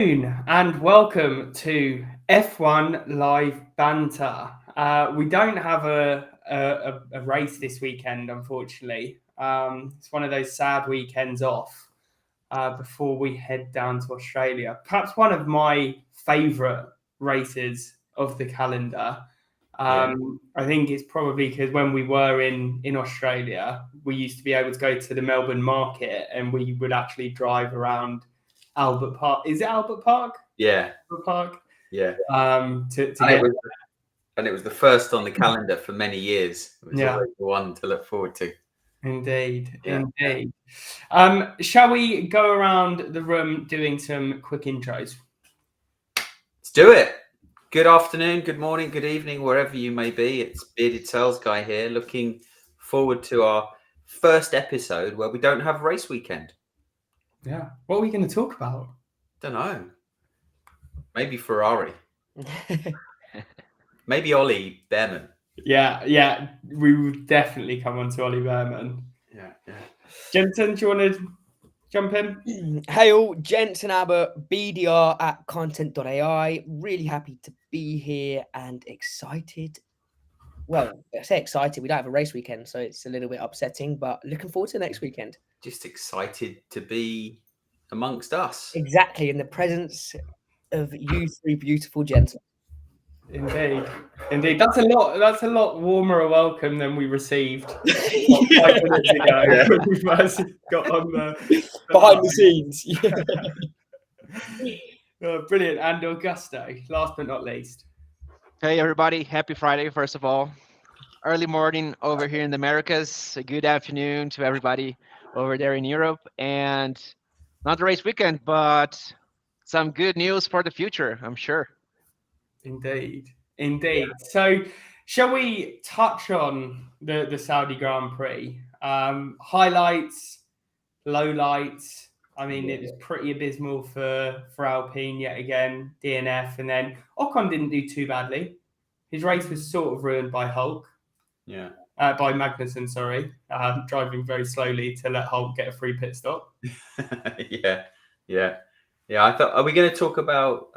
And welcome to F1 Live Banter. We don't have a race this weekend, unfortunately. It's one of those sad weekends off before we head down to Australia. Perhaps one of my favourite races of the calendar. I think it's probably because when we were in Australia, we used to be able to go to the Melbourne market and we would actually drive around Albert Park. Is it Albert Park? Yeah. Albert Park? Yeah. And it was the first on the calendar for many years. It was always the one to look forward to. Indeed. Shall we go around the room doing some quick intros? Let's do it. Good afternoon, good morning, good evening, wherever you may be. It's Bearded Sales Guy here, looking forward to our first episode where we don't have race weekend. Yeah. What are we going to talk about? Don't know. Maybe Ferrari. Maybe Ollie Bearman. Yeah. We would definitely come on to Ollie Bearman. Yeah. Jensen, do you want to jump in? Hey all, Jensen Abbott, BDR at content.ai. Really happy to be here and excited. Well, I say excited. We don't have a race weekend, so it's a little bit upsetting, but looking forward to next weekend. Just excited to be amongst us. Exactly, in the presence of you three beautiful gentlemen. Indeed. That's a lot warmer a welcome than we received 5 minutes ago when we first got on behind the scenes. Brilliant. And Augusto, last but not least. Hey everybody, happy Friday first of all. Early morning over here in the Americas. A good afternoon to everybody over there in Europe. And not a race weekend, but some good news for the future, I'm sure. Indeed. So shall we touch on the Saudi Grand Prix? Highlights, lowlights. I mean, it was pretty abysmal for Alpine yet again, DNF, and then Ocon didn't do too badly. His race was sort of ruined by Hulk. Yeah. By Magnussen, sorry, driving very slowly to let Hulk get a free pit stop. Yeah. I thought, are we going to talk about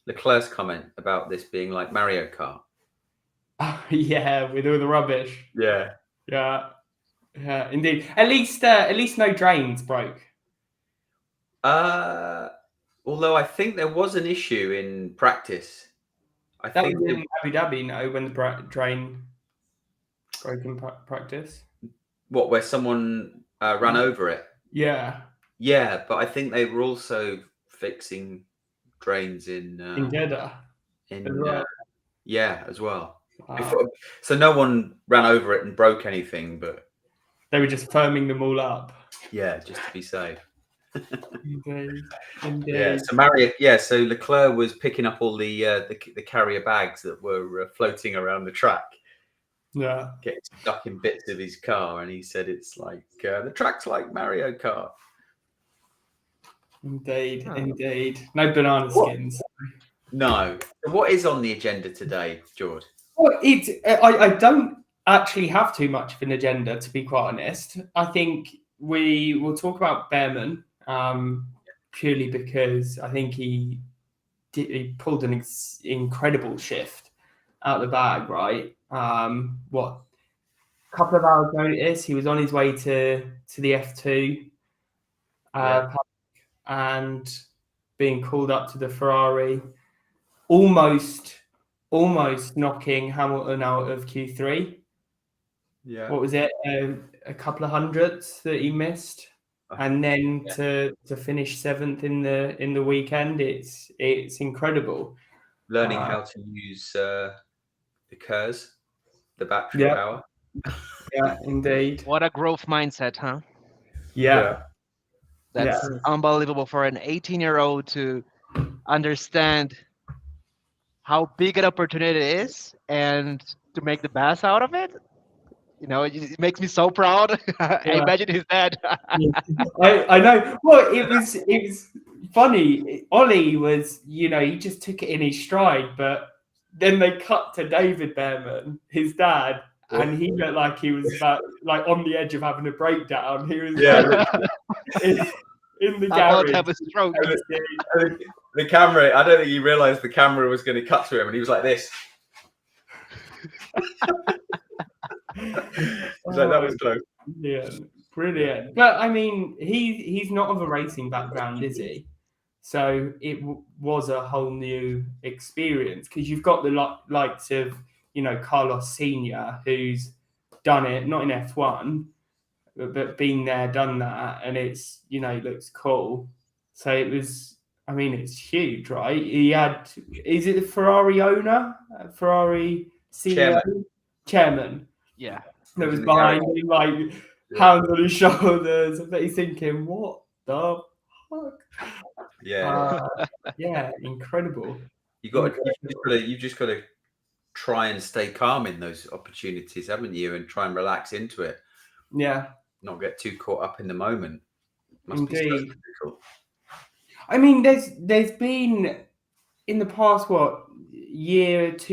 Leclerc's comment about this being like Mario Kart? Yeah, with all the rubbish. Yeah, indeed. At least no drains broke. Although I think there was an issue in practice. That was in Abu Dhabi, no, when the drain broke in practice. What, where someone ran over it? Yeah. Yeah, but I think they were also fixing drains in Jeddah. As well. So no one ran over it and broke anything, but they were just firming them all up. Yeah, just to be safe. Indeed. Yeah. So Leclerc was picking up all the carrier bags that were floating around the track. Yeah. Getting stuck in bits of his car, and he said it's like the track's like Mario Kart. Indeed. No banana skins. No. What is on the agenda today, George? Well, I don't actually have too much of an agenda, to be quite honest. I think we will talk about Bearman purely because I think he pulled an incredible shift out the bag, right? A couple of hours notice, he was on his way to the F2 and being called up to the Ferrari, almost knocking Hamilton out of Q3. Yeah. What was it? A couple of hundredths that he missed, and then to finish 7th in the weekend, it's incredible. Learning how to use the KERS, the battery power. Yeah, indeed. What a growth mindset, huh? Yeah. That's unbelievable for an 18-year-old to understand how big an opportunity it is and to make the best out of it. You know, it makes me so proud. I imagine his dad. I know. Well, it was funny. Ollie was, he just took it in his stride, but then they cut to David Bearman, his dad, and he looked like he was about, like on the edge of having a breakdown. He was in the I'm about garage. to have a stroke. The camera, I don't think he realised the camera was going to cut to him, and he was like this. That was close. Brilliant. But I mean, he's not of a racing background, is he? So it was a whole new experience because you've got the likes of, Carlos Senior, who's done it, not in F1, but been there, done that, and it's, looks cool. So it was, I mean, it's huge, right? He had, is it the Ferrari owner? Ferrari CEO? Chairman. Yeah. That was behind him, like hands on his shoulders. But he's thinking, what the fuck? Yeah. Yeah, incredible. You've just got to try and stay calm in those opportunities, haven't you? And try and relax into it. Yeah. Not get too caught up in the moment. Must Indeed. be so difficult. I mean, there's been in the past 2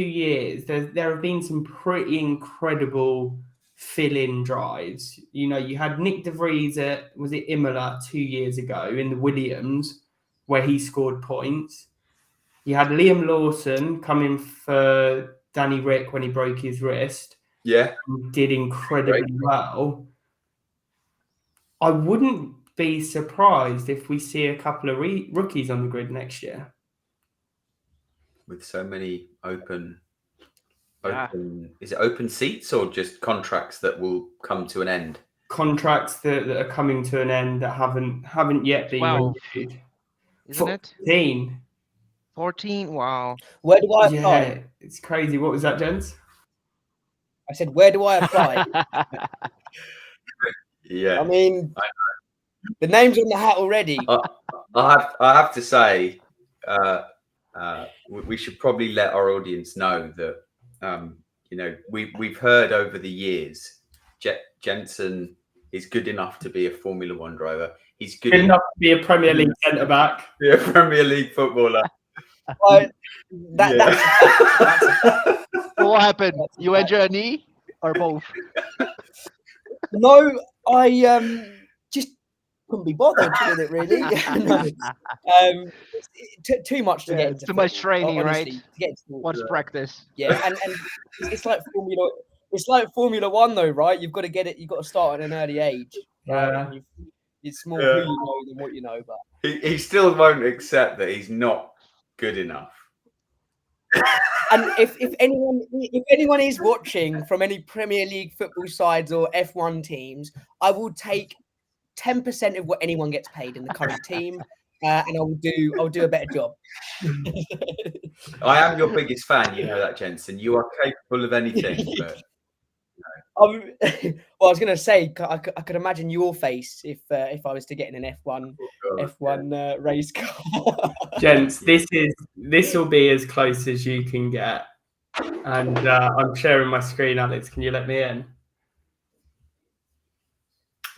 years, there have been some pretty incredible fill-in drives. You had Nick De Vries at, was it Imola 2 years ago in the Williams, where he scored points. You had Liam Lawson coming for Danny Rick when he broke his wrist. Yeah. Did incredibly well. I wouldn't be surprised if we see a couple of rookies on the grid next year. With so many open, is it open seats or just contracts that will come to an end? Contracts that are coming to an end that haven't yet been 12, renewed. isn't it? 14. 14. Wow. Where do I apply? Yeah, it's crazy. What was that, gents? I said, where do I apply? Yeah. I mean, the name's on the hat already. I have to say, we should probably let our audience know that we've heard over the years Jensen is good enough to be a Formula One driver. He's good enough to be a Premier League centre back. Be a Premier League footballer. That's What happened? You injured a knee or both? No, I just couldn't be bothered with it really. Too much to get into. Too much training, honestly, right? To get into What's practice? Yeah, and it's like Formula. It's like Formula One, though, right? You've got to get it. You've got to start at an early age. Right? It's more who you know than what you know. But he still won't accept that he's not good enough. And if anyone is watching from any Premier League football sides or F1 teams, I will take 10% of what anyone gets paid in the current team, and I'll do a better job. I am your biggest fan, you know that, Jensen. You are capable of anything. But... well, I was going to say, I could imagine your face if I was to get in an F1 race car. Gents, this will be as close as you can get, and I'm sharing my screen. Alex, can you let me in?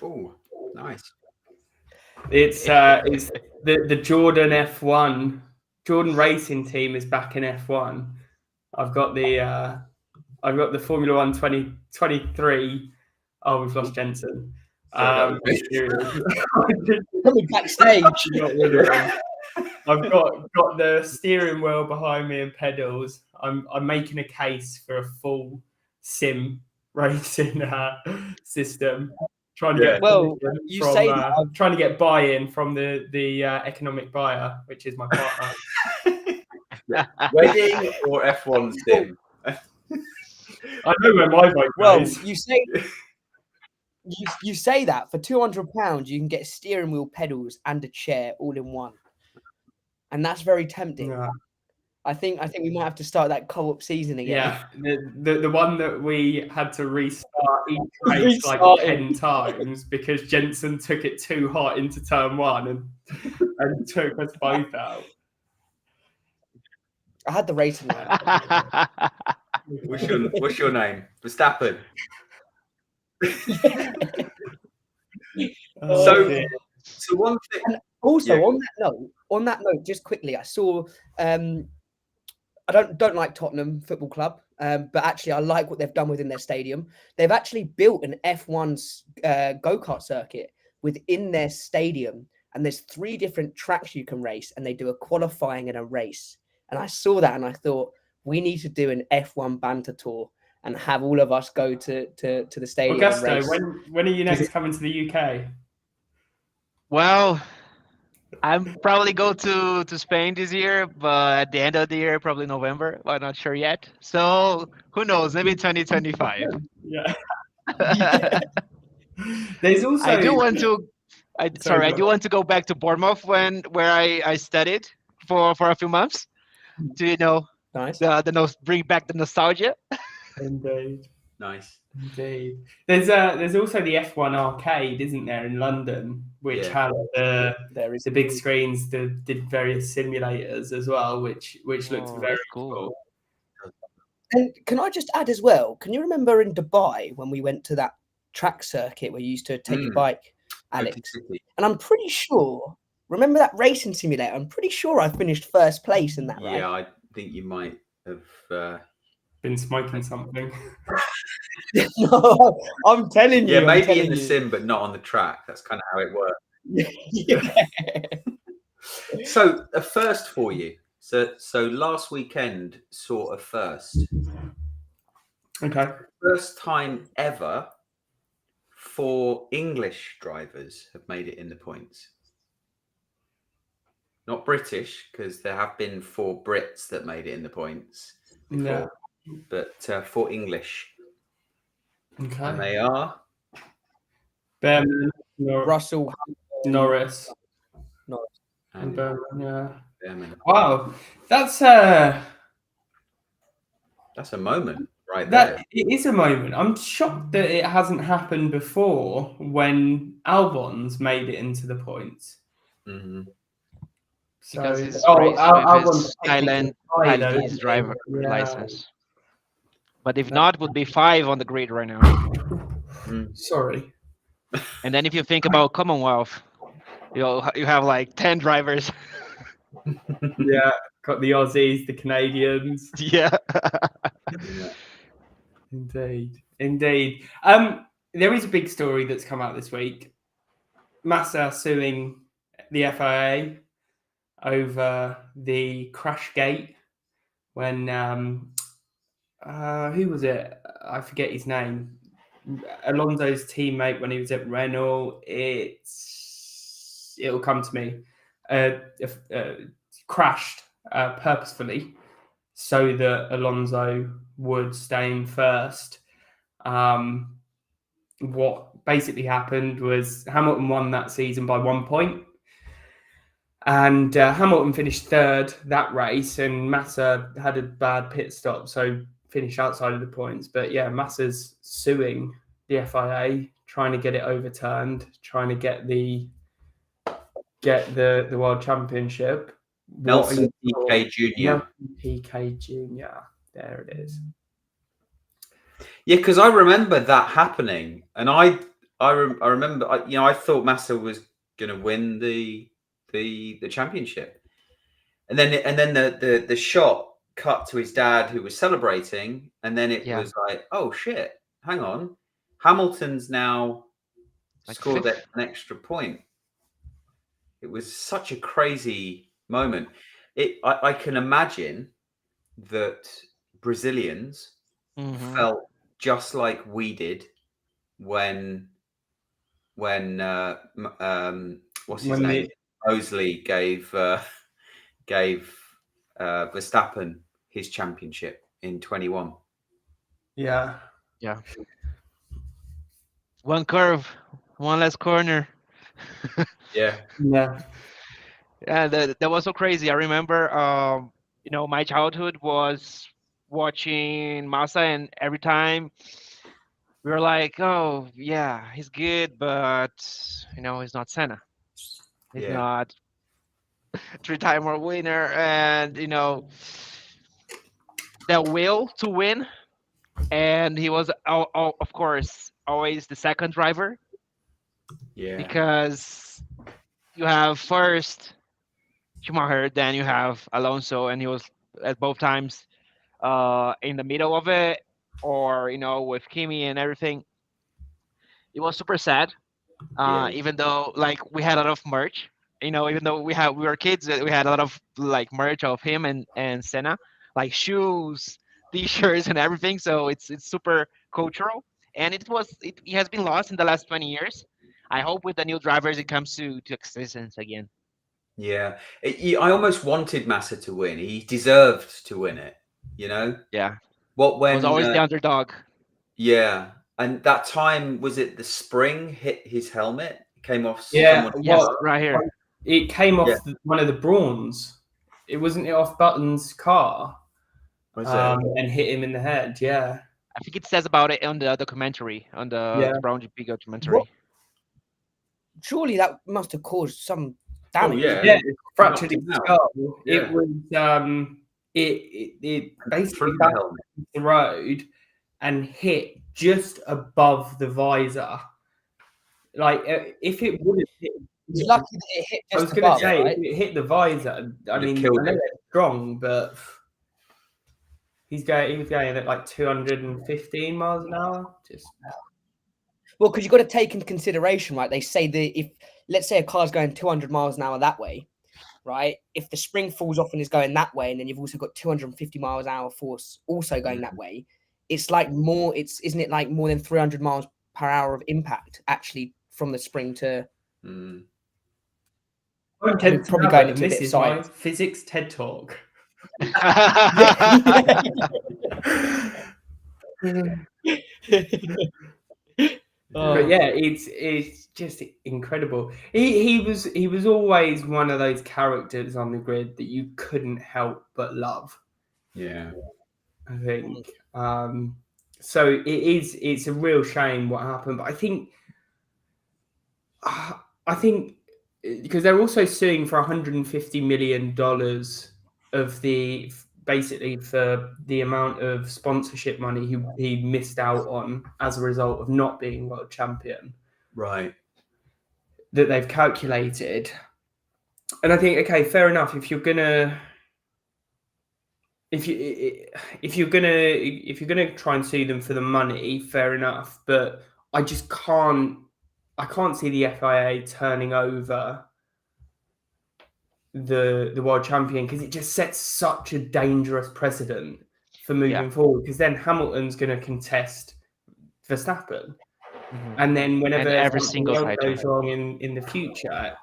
Oh, nice. It's the Jordan F1 Jordan Racing team is back in F1. I've got the Formula One 2023. Oh, we've lost Jensen. Coming backstage. I've got the steering wheel behind me and pedals. I'm making a case for a full sim racing system. Trying to get buy-in from the economic buyer, which is my partner. Wedding or F1 sim? I know where my vote goes. Well, you say that for £200 you can get steering wheel, pedals, and a chair all in one, and that's very tempting. Yeah. I think we might have to start that co-op season again. Yeah, the one that we had to restart each race like 10 times because Jensen took it too hot into turn one and took us both out. I had the racing line. What's your name? Verstappen. So one thing. And also, on that note, just quickly, I saw. I don't like Tottenham Football Club, but actually, I like what they've done within their stadium. They've actually built an F1 go-kart circuit within their stadium, and there's 3 different tracks you can race, and they do a qualifying and a race. And I saw that and I thought, we need to do an F1 banter tour and have all of us go to the stadium and Augusto, race. when are you next coming to the UK? Well, I'm probably go to Spain this year, but at the end of the year, probably November. I'm not sure yet. So who knows? Maybe 2025. Yeah. Yeah. There's also I do want to. Sorry, I go do want to go back to Bournemouth where I studied for a few months to Nice. bring back the nostalgia. Indeed. Nice. Indeed. There's also the F1 arcade, isn't there, in London, which Yeah. had There is the big screens that did various simulators as well, which looked Oh, very that's cool. And can I just add as well? Can you remember in Dubai when we went to that track circuit where you used to take your bike, Alex? City. And I'm pretty sure. Remember that racing simulator? I'm pretty sure I finished first place in that, right? Yeah, I think you might have. been smoking something. No, I'm telling you. Yeah, I'm maybe telling in the you. sim, but not on the track. That's kind of how it works. Yeah. So a first for you. So last weekend saw a first. Okay. First time ever 4 English drivers have made it in the points. Not British, because there have been 4 Brits that made it in the points before, but 4 English. Okay. And they are Bearman, Russell Norris. and Bearman, yeah. Bearman. Wow. That's a moment right there. that it is a moment. I'm shocked that it hasn't happened before when Albon's made it into the points. Mm-hmm. So, Because he's Albon's with his technically Thailand high, though, Thailandese isn't he? driver Yeah. license. But if not, would be 5 on the grid right now. Sorry. And then if you think about Commonwealth, you have like 10 drivers. Yeah, got the Aussies, the Canadians. Yeah. Indeed. There is a big story that's come out this week. Massa suing the FIA over the crash gate when who was it? I forget his name. Alonso's teammate when he was at Renault. It'll come to me. Crashed purposefully so that Alonso would stay in first. What basically happened was Hamilton won that season by 1 point. And Hamilton finished third that race, and Massa had a bad pit stop, so finished outside of the points. But yeah, Massa's suing the FIA, trying to get it overturned, trying to get the World Championship. Nelson Piquet Jr. Nelson Piquet Jr. There it is. Yeah, because I remember that happening, and I remember, I thought Massa was going to win the championship, and then the shot cut to his dad who was celebrating, and then it was like, oh shit, hang on, Hamilton's now scored an extra point. It was such a crazy moment. I can imagine that Brazilians felt just like we did when what's his name? Mosley gave Verstappen his championship in 21. Yeah. One curve, one less corner. Yeah. Yeah, that was so crazy. I remember, my childhood was watching Massa, and every time we were like, oh, yeah, he's good, but, he's not Senna. He's not 3-time world winner, and, the will to win. And he was, of course, always the second driver. Yeah. Because you have first Schumacher, then you have Alonso, and he was at both times in the middle of it, or with Kimi and everything. It was super sad, even though we had a lot of merch Even though we were kids, we had a lot of like merch of him and Senna, like shoes, t-shirts, and everything. So it's super cultural, and it has been lost in the last 20 years. I hope with the new drivers it comes to existence again. Yeah, I almost wanted Massa to win. He deserved to win it. Yeah, What was when? always the underdog. Yeah, and that time was it the spring hit his helmet? It came off Yeah, someone. Yes, well, right here. it came off Yeah. one of the Brawns. It wasn't it off Button's car, Was it? and hit him in the head. Yeah, I think it says about it on the documentary, on yeah. the Brown GP documentary. Surely that must have caused some Oh damage. yeah. Yeah, It it fractured knocked his him out. skull. Yeah. It was it basically Through the back helmet. the road and hit just above the visor. Like if it would have hit, It's lucky that it hit I was just going to above, say right? if it hit the visor. I Would have mean, I killed know him. they're strong, but he was going at like 215 miles an hour. Just Well, because you've got to take into consideration, right? They say that if, let's say, a car's going 200 miles an hour that way, right? If the spring falls off and is going that way, and then you've also got 250 miles an hour force also going that way, it's like more. Isn't it like more than 300 miles per hour of impact actually from the spring to? Mm. Probably going into a bit of this is my science. physics TED talk. But yeah, it's just incredible. He was always one of those characters on the grid that you couldn't help but love. Yeah. I think so. It's a real shame what happened, but I think because they're also suing for $150 million of the basically for the amount of sponsorship money he missed out on as a result of not being world champion. Right. That they've calculated, and I think okay, fair enough. If you're gonna try and sue them for the money, fair enough. But I just can't see the FIA turning over the world champion because it just sets such a dangerous precedent for moving forward. Because then Hamilton's going to contest Verstappen, and then whenever And every something single else title. goes wrong in the future,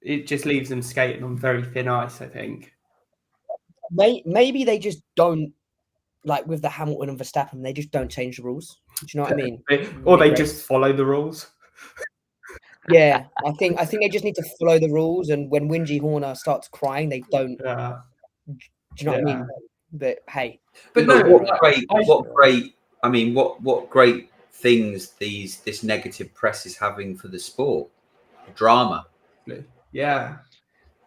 it just leaves them skating on very thin ice, I think. Maybe they just don't, like with the Hamilton and Verstappen, they just don't change the rules. Do you know what I mean? Or they just follow the rules. Yeah, I think they just need to follow the rules, and when Wingy Horner starts crying, they don't. Do you know what I mean? But hey, But no, what great! I mean, what great things this negative press is having for the sport, drama. Yeah.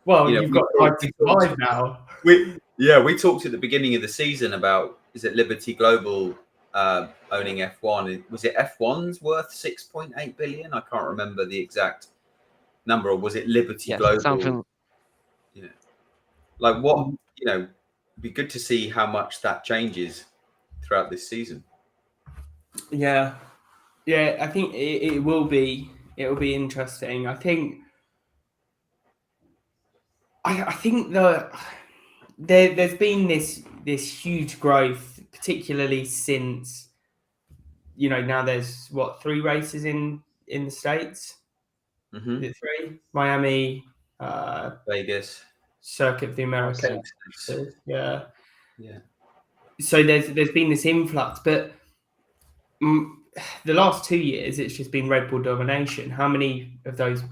Well, you've got Drive to Survive now. We talked at the beginning of the season about, is it Liberty Global owning F1? Was it F1's worth 6.8 billion? I can't remember the exact number, or was it Liberty Global? Something. Like what, it'd be good to see how much that changes throughout this season. Yeah. I think it will be. It will be interesting. I think there's been this huge growth, particularly since now there's 3 races in the States. Mm-hmm. Is it 3? Miami, Vegas, Circuit of the Americas. Yeah. Yeah. So there's been this influx, but the last 2 years it's just been Red Bull domination. How many of those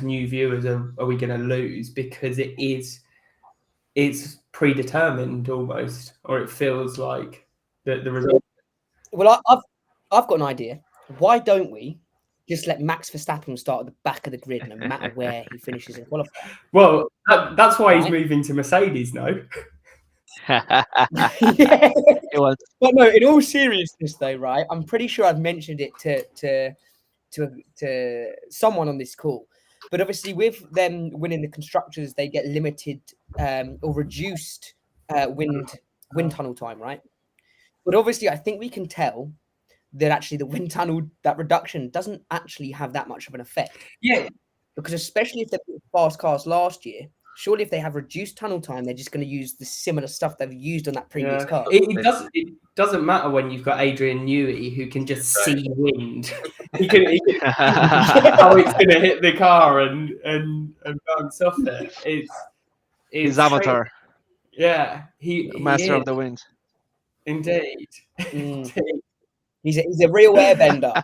new viewers are we going to lose because it's predetermined almost, or it feels like the result? Well, I've got an idea. Why don't we just let Max Verstappen start at the back of the grid, no matter where he finishes in qualifying? Well, that's why he's moving to Mercedes, no? It was. But no, in all seriousness, though, right? I'm pretty sure I've mentioned it to someone on this call. But obviously, with them winning the constructors, they get limited or reduced wind tunnel time, right? But obviously, I think we can tell that actually the wind tunnel, that reduction doesn't actually have that much of an effect. Yeah. Because especially if they put fast cars last year, surely if they have reduced tunnel time, they're just going to use the similar stuff they've used on that previous car. It doesn't matter when you've got Adrian Newey who can just see wind. he can how it's going to hit the car and bounce off it. It's His avatar, yeah, he master is. of the wind. Indeed. Mm. He's a real airbender.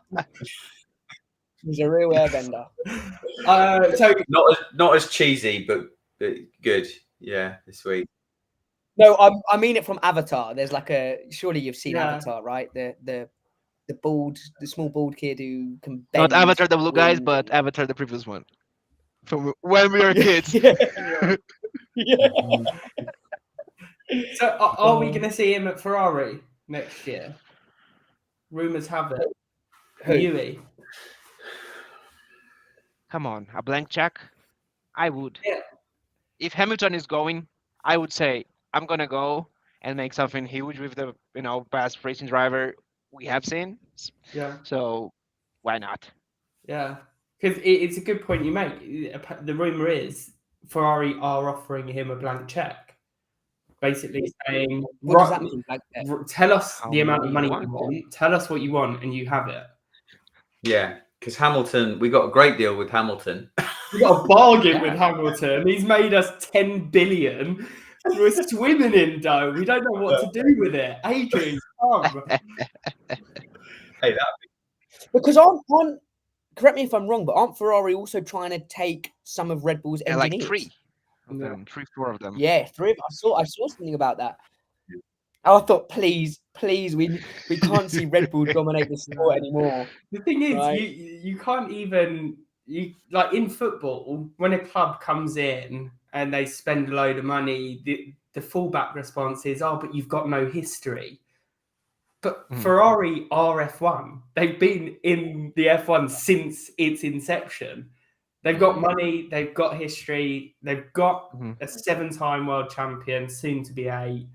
He's a real airbender. So not as cheesy, but good. Yeah, this week. No, I mean it from Avatar. There's like surely you've seen Avatar, right? The small bald kid who can bend. Not Avatar the Blue Guys, wind but and- Avatar the previous one. From when we were kids. Yeah. So are we going to see him at Ferrari next year? Rumours have it. Who? Newey. Come on, a blank check? I would. Yeah. If Hamilton is going, I would say I'm gonna go and make something huge with the best racing driver we have seen. Yeah. So why not? Yeah. Because it's a good point you make. The rumour is Ferrari are offering him a blank check. Basically saying, What does that mean? Like, tell us How the amount of many money you you want? want. Tell us what you want and you have it. Yeah, because Hamilton, we got a great deal with Hamilton. We got a bargain with Hamilton. He's made us 10 billion. We're swimming in dough. We don't know what to do with it. Adrian, come. Hey, that because aren't correct me if I'm wrong, but aren't Ferrari also trying to take some of Red Bull's Yeah, like engineers? three of them, 4 of them. Yeah, 3 of them. I saw something about that. I thought, please, we can't see Red Bull dominate the sport anymore. The thing is, Right. you can't even like in football when a club comes in and they spend a load of money. The fallback response is, "Oh, but you've got no history." But Ferrari are F1. They've been in the F1 since its inception. They've got money. They've got history. They've got a 7-time world champion, soon to be 8.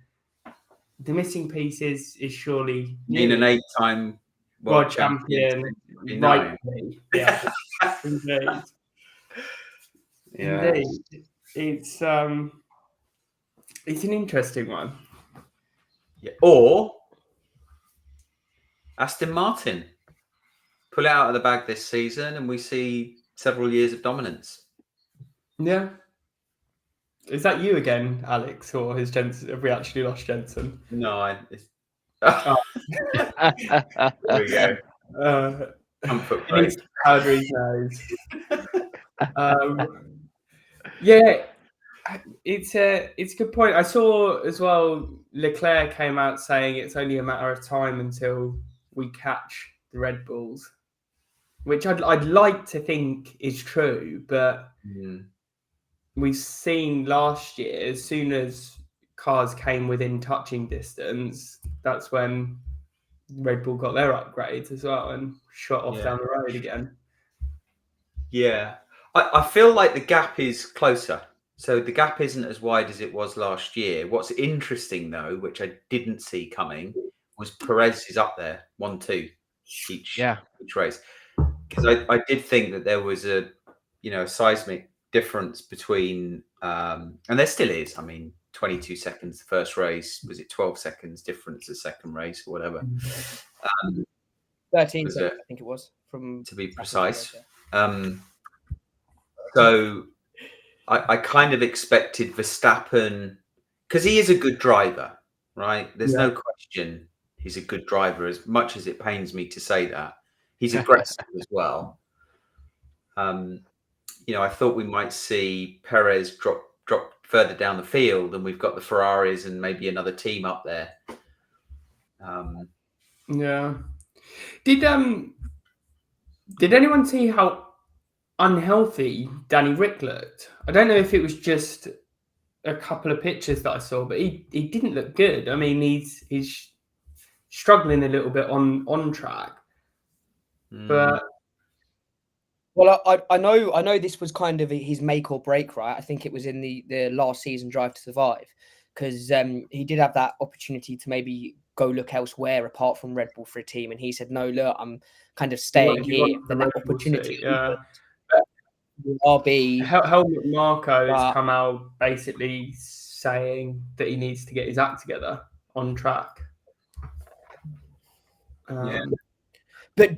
The missing piece is surely mean an 8-time world champion. Rightly. Yeah. Indeed. Yeah. Indeed. It's an interesting one. Yeah. Or Aston Martin pull it out of the bag this season, and we see several years of dominance. Yeah. Is that you again, Alex, or have we actually lost Jensen? No, Oh. There we go. Comfort break. Calories knows. Yeah, it's a good point. I saw as well. Leclerc came out saying it's only a matter of time until we catch the Red Bulls, which I'd like to think is true, but we've seen last year, as soon as cars came within touching distance, that's when Red Bull got their upgrades as well and shot off down the road again. Yeah. I feel like the gap is closer. So the gap isn't as wide as it was last year. What's interesting, though, which I didn't see coming, was Perez is up there, 1-2 each race. Because I did think that there was a seismic difference between, and there still is. I mean, 22 seconds the first race. Was it 12 seconds difference the second race or whatever? 13 seconds, I think it was. To be precise. So I kind of expected Verstappen, because he is a good driver, right? There's no question he's a good driver, as much as it pains me to say that. He's aggressive as well. I thought we might see Perez drop further down the field, and we've got the Ferraris and maybe another team up there. Yeah. Did anyone see how unhealthy Danny Rick looked? I don't know if it was just a couple of pictures that I saw, but he didn't look good. I mean, he's struggling a little bit on track. But well, I know this was kind of his make or break, right? I think it was in the last season Drive to Survive, because he did have that opportunity to maybe go look elsewhere apart from Red Bull for a team, and he said, "No, look, I'm kind of staying here." Then that opportunity. RB. Helmut Marko has But- come out basically saying that he needs to get his act together on track. But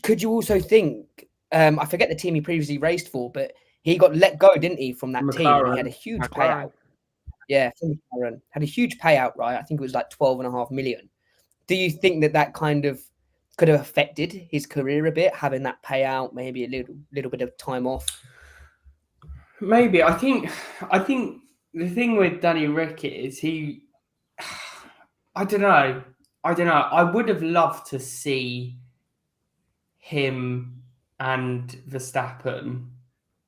could you also think? I forget the team he previously raced for, but he got let go, didn't he, from that team? And he had a huge payout. Yeah, from McLaren. Had a huge payout, right? I think it was like 12.5 million. Do you think that kind of could have affected his career a bit, having that payout, maybe a little bit of time off? Maybe. I think the thing with Danny Rick is I don't know. I would have loved to see him and Verstappen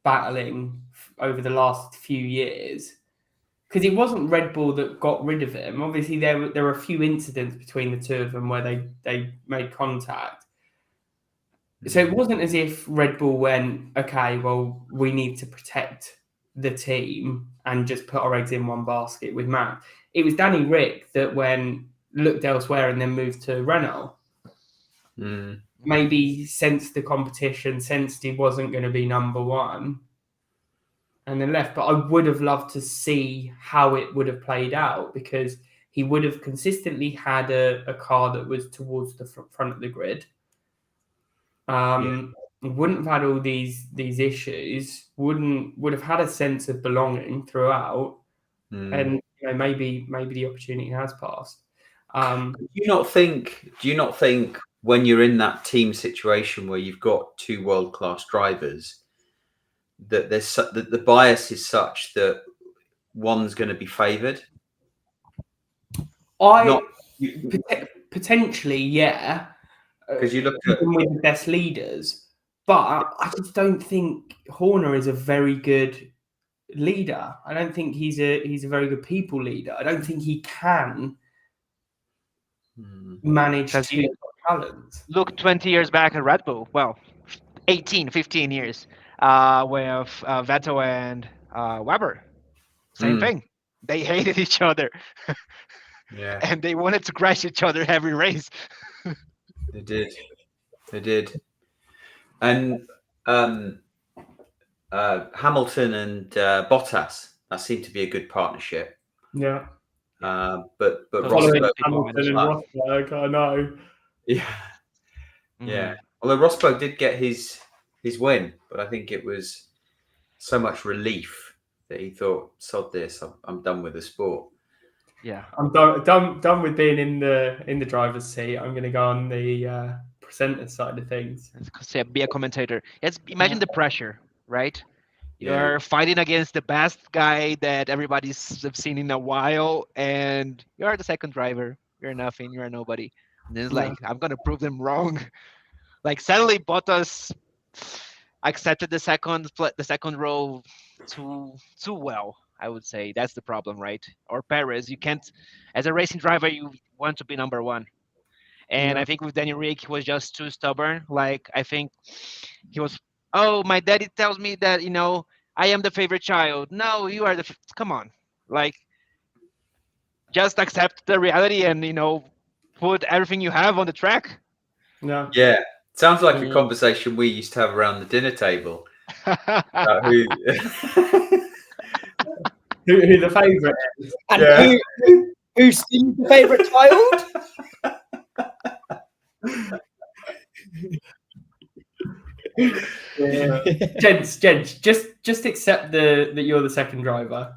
battling over the last few years, because it wasn't Red Bull that got rid of him. Obviously, there were a few incidents between the two of them where they made contact. So it wasn't as if Red Bull went, okay, well, we need to protect the team and just put our eggs in one basket with Max. It was Danny Rick that looked elsewhere and then moved to Renault. Maybe sensed the competition, sensed he wasn't going to be number one, and then left. But I would have loved to see how it would have played out, because he would have consistently had a car that was towards the front of the grid. Wouldn't have had all these issues. Would have had a sense of belonging throughout, and maybe the opportunity has passed. Do you not think when you're in that team situation where you've got two world-class drivers, that that the bias is such that one's going to be favoured? Potentially, yeah. Because you look at with the best leaders, but I just don't think Horner is a very good leader. I don't think he's a very good people leader. I don't think he can manage to talent. Look 20 years back at Red Bull. Well, 15 years with Vettel and Weber. Same thing. They hated each other. Yeah. And they wanted to crash each other every race. They did. And Hamilton and Bottas, that seemed to be a good partnership. Yeah. But Following Rosberg, Hamilton and Rosberg, I know. Yeah. Although Rosberg did get his win, but I think it was so much relief that he thought, "Sod this, I'm done with the sport." Yeah, I'm done with being in the driver's seat. I'm going to go on the presenter side of things. Be a commentator. Imagine the pressure, right? You're fighting against the best guy that everybody's seen in a while, and you're the second driver. You're nothing. You're nobody. And it's like, I'm gonna prove them wrong. Like suddenly, Bottas accepted the second row too well. I would say that's the problem, right? Or Perez, you can't. As a racing driver, you want to be number one. And I think with Danny Rick, he was just too stubborn. Like, I think he was, my daddy tells me that, I am the favorite child. No, you are come on. Like, just accept the reality and, put everything you have on the track. Yeah. Yeah. Sounds like a conversation we used to have around the dinner table. Who the favourite is. And who's the favourite child? Gents, just accept that you're the second driver.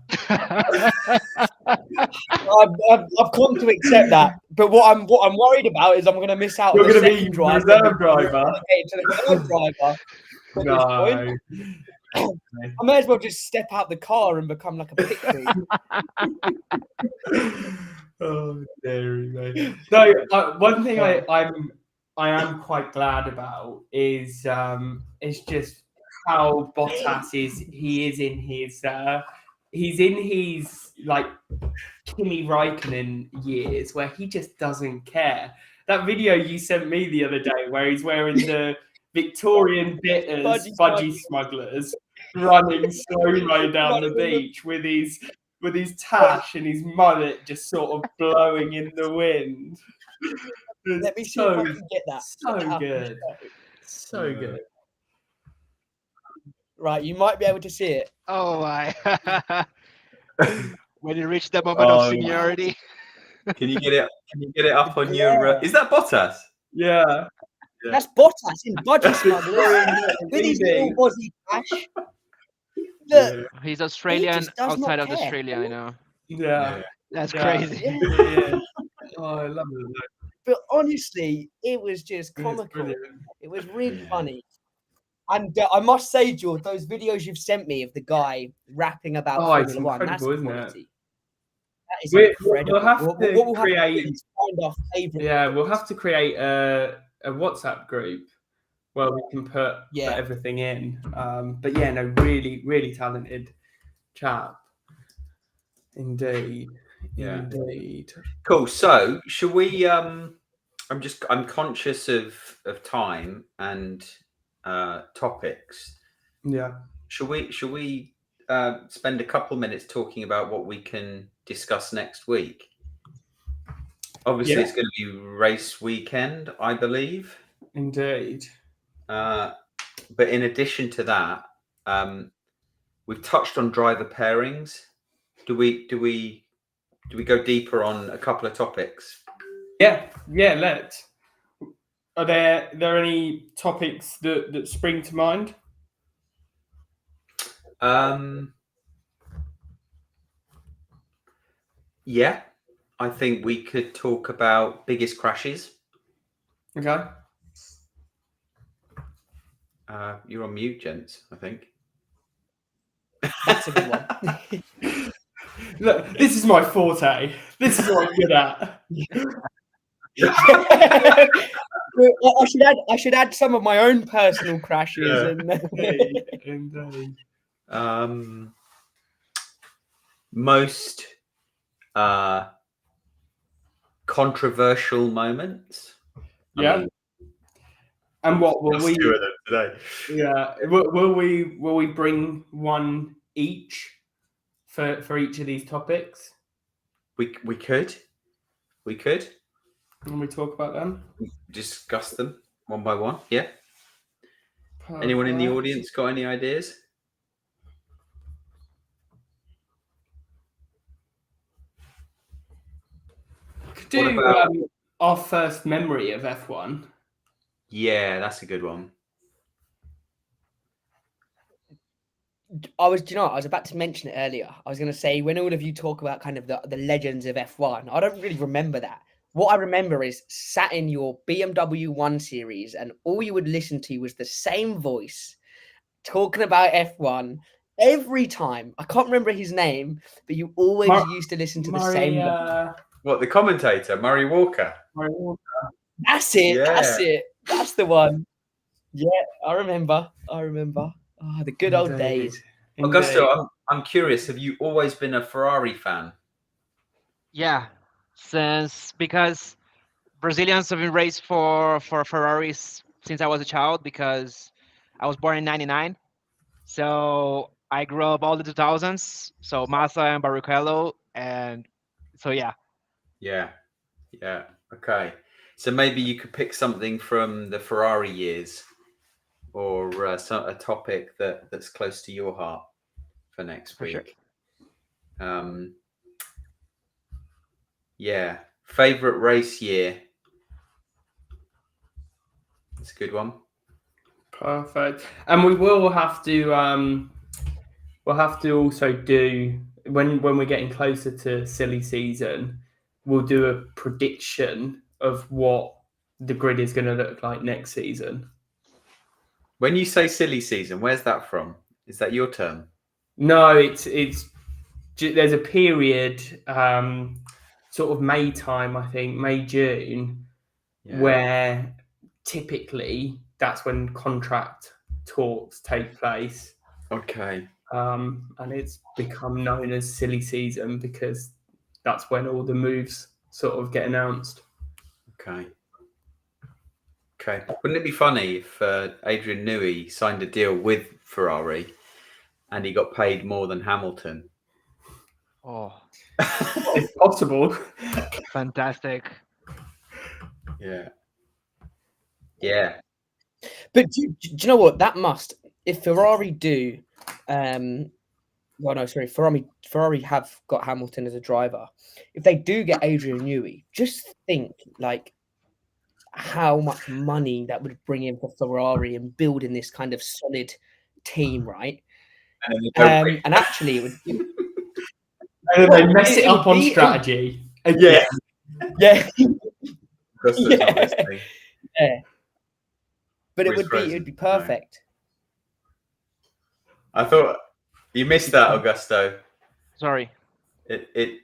I've come to accept that, but what I'm worried about is I'm going to miss out. You're on the going to be reserve driver. No. I may as well just step out the car and become like a pit crew. Oh, dearie me. No, one thing I am quite glad about is just how Bottas is. He's in his like Kimi Raikkonen years where he just doesn't care. That video you sent me the other day where he's wearing the Victorian Bitters budgie smugglers running slow-mo down the beach with his tash and his mullet just sort of blowing in the wind. Let me see if I can get that. So good. So good. Right, you might be able to see it. Oh my! When you reach the moment of seniority. Can you get it? Can you get it up on your? Is that Bottas? Yeah. That's Bottas in Budgie Smugglers with his little Aussie cash. Look, He's Australian just does outside not of care. Australia, I know. Yeah. That's Yeah. crazy. Yeah. Oh, I love it. But honestly, it was just It's comical. brilliant. It was really Yeah. funny. And I must say, George, those videos you've sent me of the guy rapping about Oh, it's Formula One, that's incredible, isn't it? quality. That is We'll incredible. have What to we'll have to do create. is find our favourite. Yeah, we'll have to create a WhatsApp group where we can put everything in. But yeah, no, really, really talented chap. Indeed. Yeah. Indeed. Cool. So, should we? I'm conscious of time and topics. Yeah. Should we spend a couple minutes talking about what we can discuss next week? Obviously, it's going to be race weekend, I believe. Indeed. But in addition to that, we've touched on driver pairings. Do we go deeper on a couple of topics? Yeah, let's. Are there any topics that spring to mind? Yeah, I think we could talk about biggest crashes. Okay. You're on mute, gents, I think. That's a good one. Look, this is my forte. This is what I'm good at. I should add some of my own personal crashes. Indeed. Most controversial moments. Yeah. And what will we do today? Yeah. Will we bring one each for each of these topics? We could. And we talk about them. Discuss them one by one. Yeah. Perfect. Anyone in the audience got any ideas? Could do our first memory of F1. Yeah, that's a good one. I was about to mention it earlier. I was going to say, when all of you talk about kind of the legends of F1, I don't really remember that. What I remember is sat in your BMW 1 Series and all you would listen to was the same voice talking about F1 every time. I can't remember his name, but you always used to listen to the same guy. What, the commentator, Murray Walker? Murray Walker. That's it. Yeah. That's it. That's the one. Yeah, I remember. Oh, the good old days. Augusto, I'm curious. Have you always been a Ferrari fan? Yeah, because Brazilians have been raced for Ferraris since I was a child, because I was born in '99. So I grew up all the 2000s. So Massa and Barrichello, and so yeah. Yeah. Okay. So maybe you could pick something from the Ferrari years, or a topic that's close to your heart for next week. Sure. Yeah. Favorite race year. That's a good one. Perfect. And we will have to we'll have to also do, when we're getting closer to silly season, we'll do a prediction of what the grid is going to look like next season. When you say silly season, where's that from? Is that your term? No, it's there's a period, sort of May time, I think, May, June, where typically that's when contract talks take place. Okay. And it's become known as silly season because that's when all the moves sort of get announced. Okay. Wouldn't it be funny if Adrian Newey signed a deal with Ferrari and he got paid more than Hamilton? Oh, it's possible. Fantastic. Yeah. But do you know what? That must, if Ferrari do, well, no, sorry, Ferrari have got Hamilton as a driver. If they do get Adrian Newey, just think like how much money that would bring in for Ferrari and building this kind of solid team, right? And actually, it would. And then they mess it up on strategy. Yeah. Yeah. Yeah. Yeah. But it would be perfect. I thought you missed that, Augusto. Sorry.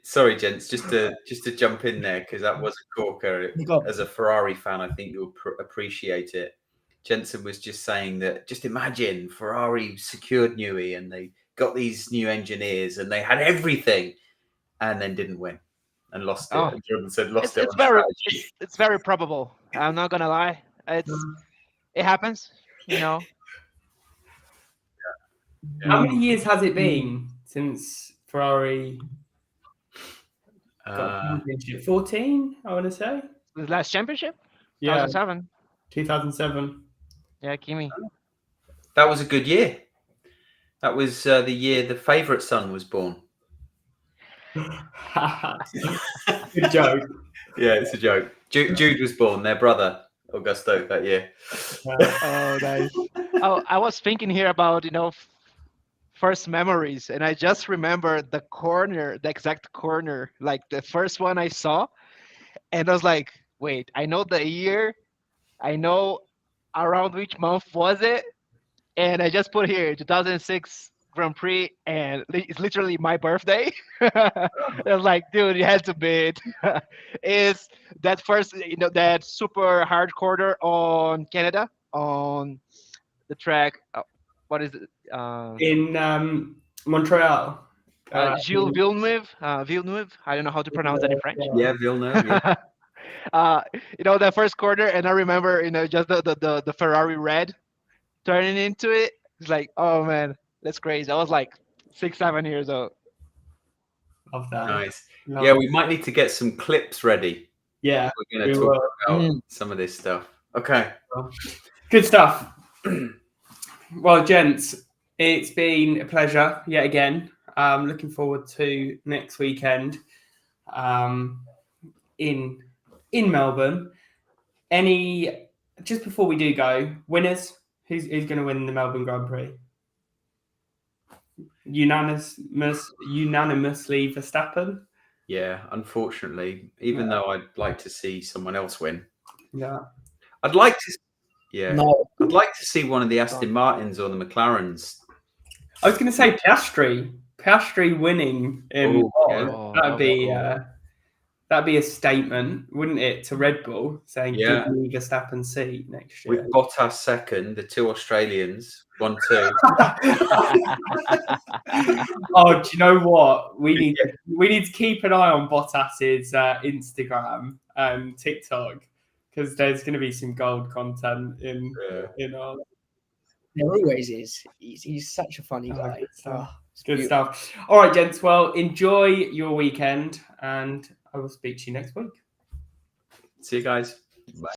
Sorry, gents, just to jump in there because that was a corker. As a Ferrari fan, I think you'll appreciate it. Jensen was just saying that. Just imagine Ferrari secured Newey and they got these new engineers and they had everything, and then didn't win and lost it. And Jordan said lost it. It's very probable. I'm not gonna lie. It happens, you know. How many years has it been since Ferrari got a championship? 14, I want to say. The last championship? Yeah. 2007. 2007. Yeah, Kimi. That was a good year. That was the year the favourite son was born. Good joke. Yeah, it's a joke. Jude was born, their brother, Augusto, that year. Oh, nice. I was thinking here about, first memories, and I just remember the exact corner, like the first one I saw, and I was like, wait, I know the year, I know around which month was it, and I just put here 2006 Grand Prix, and it's literally my birthday. I was like, dude, it has to be it. Is that first, that super hard corner on Canada on the track? What is it? In Montreal. Gilles Villeneuve. Villeneuve. I don't know how to pronounce that in French. Yeah, Villeneuve. Yeah. That first corner, and I remember, just the Ferrari red turning into it. It's like, oh man, that's crazy. I was like 6-7 years old. Love that. Nice. Yeah, we might need to get some clips ready. Yeah, we're going to talk about some of this stuff. Okay. Good stuff. Well, gents, it's been a pleasure yet again. Looking forward to next weekend in Melbourne. Just before we do go, winners? Who's going to win the Melbourne Grand Prix? Unanimously Verstappen? Yeah, unfortunately, even though I'd like to see someone else win. Yeah. I'd like to. Yeah. No. I'd like to see one of the Aston Martins or the McLarens. I was going to say Piastri winning in that'd be a statement, wouldn't it, to Red Bull saying give me Verstappen seat next year. With Bottas second, the two Australians 1-2. Oh, do you know what? We need to keep an eye on Bottas's Instagram and TikTok, because there's going to be some gold content in our. There always is. He's such a funny guy. Good stuff. All right, gents. Well, enjoy your weekend, and I will speak to you next week. See you guys.